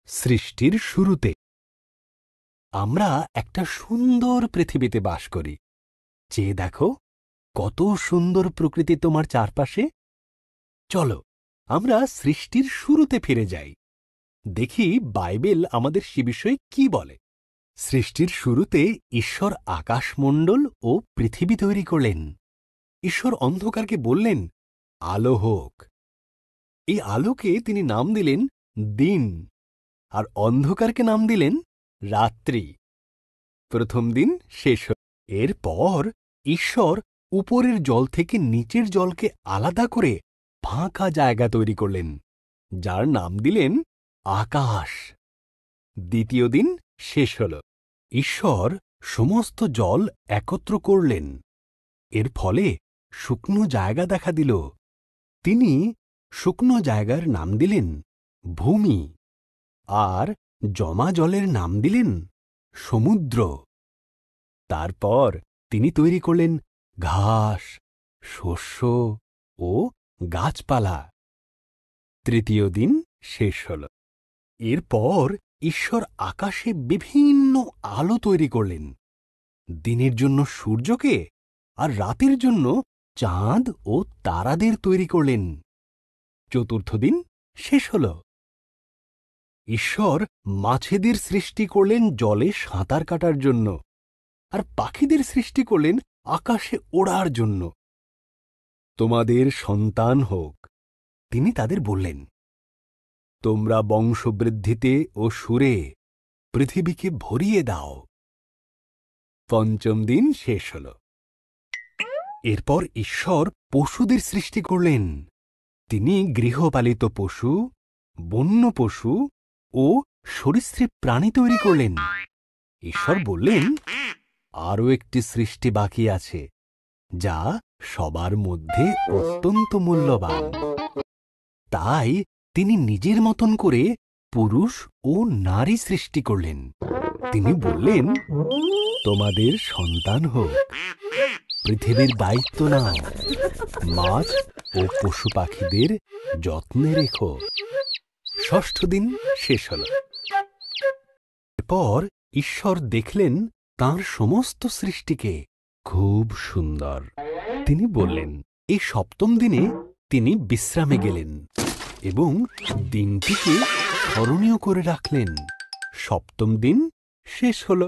সৃষ্টির শুরুতে আমরা একটা সুন্দর পৃথিবীতে বাস করি। চেয়ে দেখো, কত সুন্দর প্রকৃতি তোমার চারপাশে। চলো আমরা সৃষ্টির শুরুতে ফিরে যাই, দেখি বাইবেল আমাদের সে বিষয়ে কি বলে। সৃষ্টির শুরুতে ঈশ্বর আকাশমণ্ডল ও পৃথিবী তৈরি করলেন। ঈশ্বর অন্ধকারকে বললেন, আলো হোক। এই আলোকে তিনি নাম দিলেন দিন, আর অন্ধকারকে নাম দিলেন রাত্রি। প্রথম দিন শেষ হল। এরপর ঈশ্বর উপরের জল থেকে নিচের জলকে আলাদা করে ফাঁকা জায়গা তৈরি করলেন, যার নাম দিলেন আকাশ। দ্বিতীয় দিন শেষ হল। ঈশ্বর সমস্ত জল একত্র করলেন। এর ফলে শুকনো জায়গা দেখা দিল। তিনি শুকনো জায়গার নাম দিলেন ভূমি, আর জমা জলের নাম দিলেন সমুদ্র। তারপর তিনি তৈরি করলেন ঘাস, শস্য ও গাছপালা। তৃতীয় দিন শেষ হল। এরপর ঈশ্বর আকাশে বিভিন্ন আলো তৈরি করলেন, দিনের জন্য সূর্যকে আর রাতের জন্য চাঁদ ও তারাদের তৈরি করলেন। চতুর্থ দিন শেষ হল। ঈশ্বর মাছেদের সৃষ্টি করলেন জলে সাঁতার কাটার জন্য, আর পাখিদের সৃষ্টি করলেন আকাশে ওড়ার জন্য। তোমাদের সন্তান হোক, তিনি তাদের বললেন। তোমরা বংশবৃদ্ধিতে ও সুরে পৃথিবীকে ভরিয়ে দাও। পঞ্চম দিন শেষ হল। এরপর ঈশ্বর পশুদের সৃষ্টি করলেন। তিনি গৃহপালিত পশু, বন্য পশু ও সরীসৃপ প্রাণী তৈরি করলেন। ঈশ্বর বললেন, আরও একটি সৃষ্টি বাকি আছে, যা সবার মধ্যে অত্যন্ত মূল্যবান। তাই তিনি নিজের মতন করে পুরুষ ও নারী সৃষ্টি করলেন। তিনি বললেন, তোমাদের সন্তান হোক, পৃথিবীর দায়িত্ব নাও, মাছ ও পশু পাখিদের যত্নে রেখো। ষষ্ঠ দিন শেষ হল। এরপর ঈশ্বর দেখলেন তাঁর সমস্ত সৃষ্টিকে খুব সুন্দর। তিনি বললেন, এই সপ্তম দিনে তিনি বিশ্রামে গেলেন এবং দিনটিকে স্মরণীয় করে রাখলেন। সপ্তম দিন শেষ হল।